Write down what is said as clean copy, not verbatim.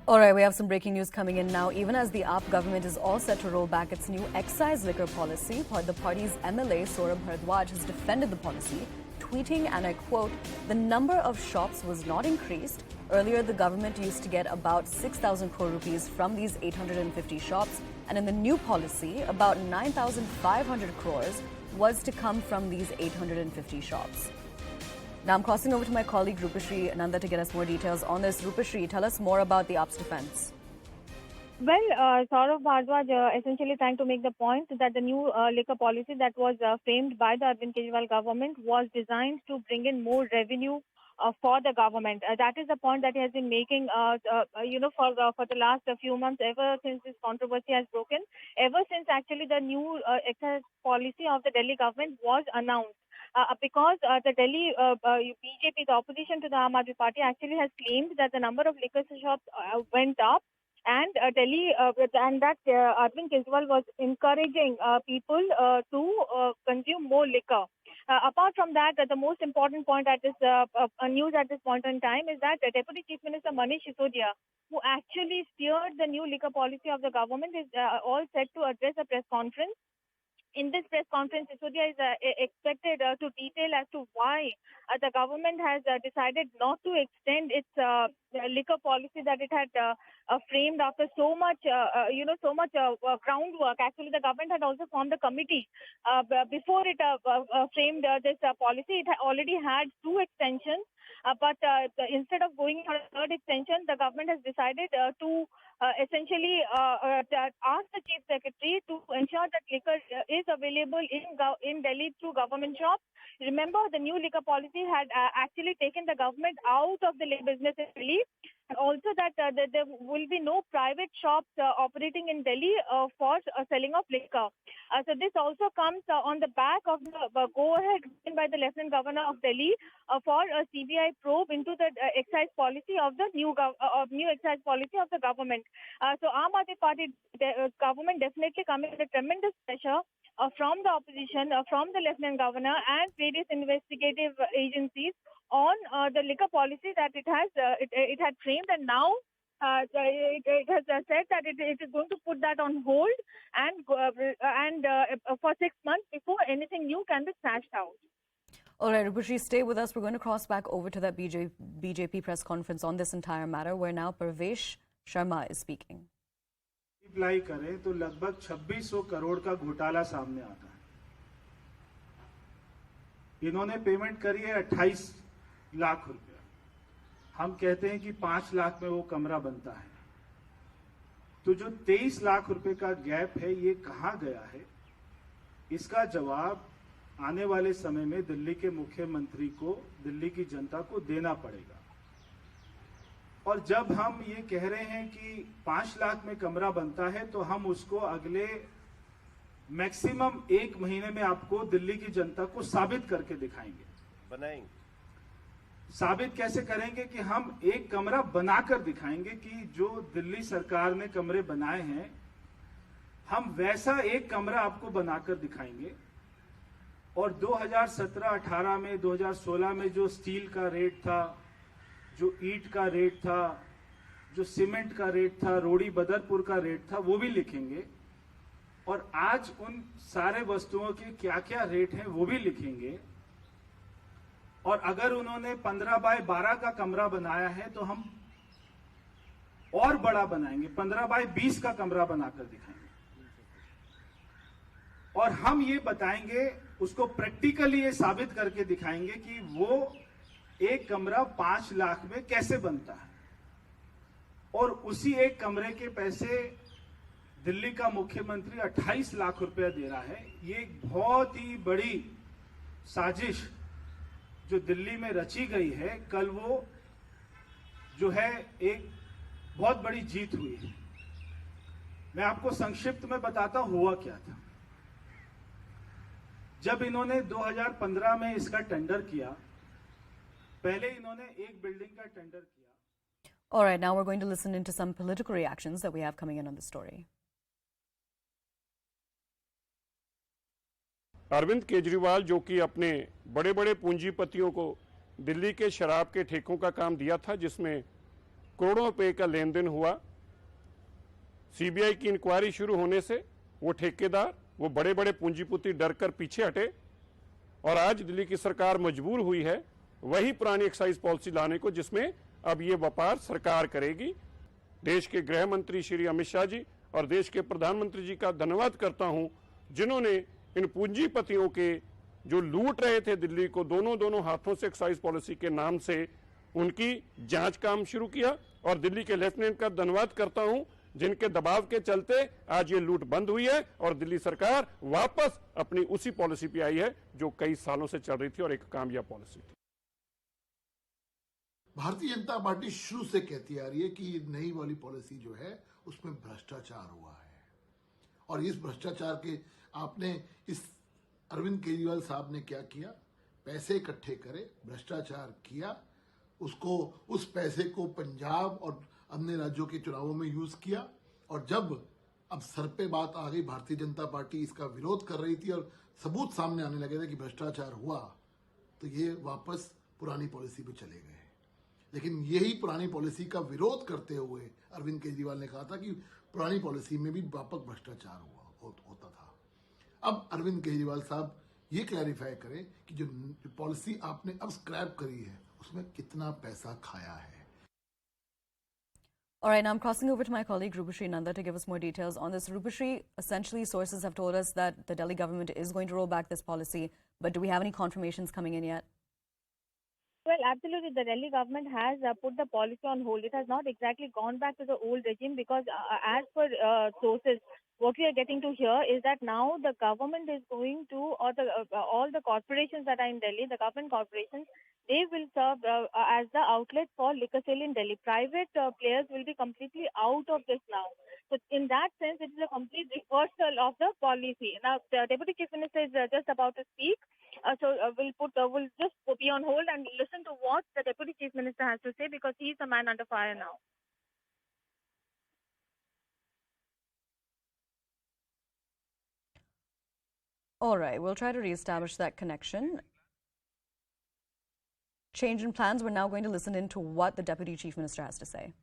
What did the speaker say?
All right, we have some breaking news coming in now. Even as the AAP government is all set to roll back its new excise liquor policy, the party's MLA, Saurabh Bharadwaj, has defended the policy, tweeting, and I quote, "The number of shops was not increased. Earlier, the government used to get about 6,000 crore rupees from these 850 shops, and in the new policy, about 9,500 crores was to come from these 850 shops." Now I'm crossing over to my colleague Rupashri Nanda to get us more details on this. Rupashri, tell us more about the AAP's defense. Well, Saurabh Bharadwaj essentially trying to make the point that the new liquor policy that was framed by the Arvind Kejriwal government was designed to bring in more revenue for the government. That is the point that he has been making, for the last few months, ever since this controversy has broken, ever since actually the new excise policy of the Delhi government was announced. Because the Delhi BJP, the opposition to the Aam Aadmi Party, actually has claimed that the number of liquor shops went up, and Arvind Kejriwal was encouraging people to consume more liquor. Apart from that, the most important point at this news at this point in time is that Deputy Chief Minister Manish Sisodia, who actually steered the new liquor policy of the government, is all set to address a press conference. In this press conference, Sisodia is expected to detail as to why the government has decided not to extend its liquor policy that it had framed after so much groundwork. Actually, the government had also formed a committee before it framed this policy. It already had two extensions, but instead of going on a third extension, the government has decided to essentially ask the Chief Secretary to ensure that liquor is available in Delhi through government shops. Remember, the new liquor policy had actually taken the government out of the business in Delhi. Also that there will be no private shops operating in Delhi for selling of liquor. So this also comes on the back of the go-ahead given by the Lieutenant Governor of Delhi for a CBI probe into the excise policy of the new excise policy of the government. So Aam Aadmi Party government definitely coming under tremendous pressure from the opposition, from the Lieutenant Governor and various investigative agencies on the liquor policy that it had framed, and now it has said that it is going to put that on hold and for 6 months before anything new can be smashed out. All right, Rupashri, stay with us. We're going to cross back over to that BJP press conference on this entire matter, where now Parvesh Sharma is speaking. Apply करें तो लगभग 2600 करोड़ का घोटाला सामने आता है। इन्होंने payment करी है 28 लाख रुपया। हम कहते हैं कि 5 लाख में वो कमरा बनता है, तो जो 23 लाख रुपए का गैप है, ये कहां गया है? इसका जवाब आने वाले समय में दिल्ली के मुख्यमंत्री को, दिल्ली की जनता को देना पड़ेगा। और जब हम ये कह रहे हैं कि 5 लाख में कमरा बनता है, तो हम उसको अगले मैक्सिमम 1 महीने में आपको दिल्ली की जनता को साबित करके दिखाएंगे, बनाएंगे। साबित कैसे करेंगे? कि हम एक कमरा बनाकर दिखाएंगे कि जो दिल्ली सरकार ने कमरे बनाए हैं, हम वैसा एक कमरा आपको बनाकर दिखाएंगे। और 2017-18 में, 2016 में जो स्टील का रेट था, जो ईंट का रेट था, जो सीमेंट का रेट था, रोड़ी बदरपुर का रेट था, वो भी लिखेंगे। और आज उन सारे वस्तुओं के क्या क्या रेट हैं वो भी लिखेंगे। और अगर उन्होंने 15 बाय 12 का कमरा बनाया है, तो हम और बड़ा बनाएंगे, 15 बाय 20 का कमरा बनाकर दिखाएंगे। और हम ये बताएंगे, उसको प्रैक्टिकली ये साबित करके दिखाएंगे कि वो एक कमरा 5 लाख में कैसे बनता है। और उसी एक कमरे के पैसे दिल्ली का मुख्यमंत्री 28 लाख रुपया दे रहा है। ये एक बहुत ही बड़ी साजिश जो दिल्ली में रची गई है, कल वो जो है एक बहुत बड़ी जीत हुई है। मैं आपको संक्षिप्त में बताता हुआ क्या था। जब इन्होंने 2015 में इसका टेंडर किया, पहले इन्होंने एक बिल्डिंग का टेंडर किया। All right, now we're going to listen into some political reactions that we have coming in on the story. Arvind Kejriwal, जो कि अपने बड़े बड़े पूंजीपतियों को दिल्ली के शराब के ठेकों का काम दिया था, जिसमें करोड़ों रुपए का लेन देन हुआ। सीबीआई की इंक्वायरी शुरू होने से वो ठेकेदार, वो बड़े बड़े पूंजीपति डर कर पीछे हटे और आज दिल्ली की सरकार मजबूर हुई है वही पुरानी एक्साइज पॉलिसी लाने को, जिसमें अब ये व्यापार सरकार करेगी। देश के गृह मंत्री श्री अमित शाह जी और देश के प्रधानमंत्री जी का धन्यवाद करता हूं, जिन्होंने इन पूंजीपतियों के जो लूट रहे थे दिल्ली को दोनों हाथों से एक्साइज पॉलिसी के नाम से, उनकी जांच काम शुरू किया। और दिल्ली के लेफ्टिनेंट का धन्यवाद करता हूं, जिनके दबाव के चलते आज ये लूट बंद हुई है और दिल्ली सरकार वापस अपनी उसी पॉलिसी पे आई है जो कई सालों से चल रही थी और एक कामयाब पॉलिसी थी। भारतीय जनता पार्टी शुरू से कहती आ रही है कि नई वाली पॉलिसी जो है उसमें भ्रष्टाचार हुआ है और इस भ्रष्टाचार के आपने इस अरविंद केजरीवाल साहब ने क्या किया, पैसे इकट्ठे करे, भ्रष्टाचार किया, उसको उस पैसे को पंजाब और अन्य राज्यों के चुनावों में यूज किया और जब अब सर पे बात आ गई, भारतीय जनता पार्टी इसका विरोध कर रही थी और सबूत सामने आने लगे थे कि भ्रष्टाचार हुआ, तो ये वापस पुरानी पॉलिसी पे चले गए। लेकिन यही पुरानी पॉलिसी का विरोध करते हुए अरविंद केजरीवाल ने कहा था कि पुरानी पॉलिसी में भी व्यापक भ्रष्टाचार होता था। अब अरविंद केजरीवाल साहब ये क्लैरिफाई करें कि जो पॉलिसी आपने अब स्क्रैप करी है उसमें कितना पैसा खाया है। All right, now I'm crossing over to my colleague Rupashri Nanda to give us more details on this. Rupashri, essentially sources have told us that the Delhi government is going to roll back this policy, but do we have any confirmations coming in yet? Well, absolutely. The Delhi government has put the policy on hold. It has not exactly gone back to the old regime because as per sources, what we are getting to hear is that now the government is going to, or the all the corporations that are in Delhi, the government corporations, they will serve as the outlet for liquor sale in Delhi. Private players will be completely out of this now. So in that sense, it is a complete reversal of the policy. Now, the Deputy Chief Minister is just about to speak. We'll just be on hold and listen to what the Deputy Chief Minister has to say because he is the man under fire now. All right, we'll try to reestablish that connection. Change in plans, we're now going to listen in to what the Deputy Chief Minister has to say.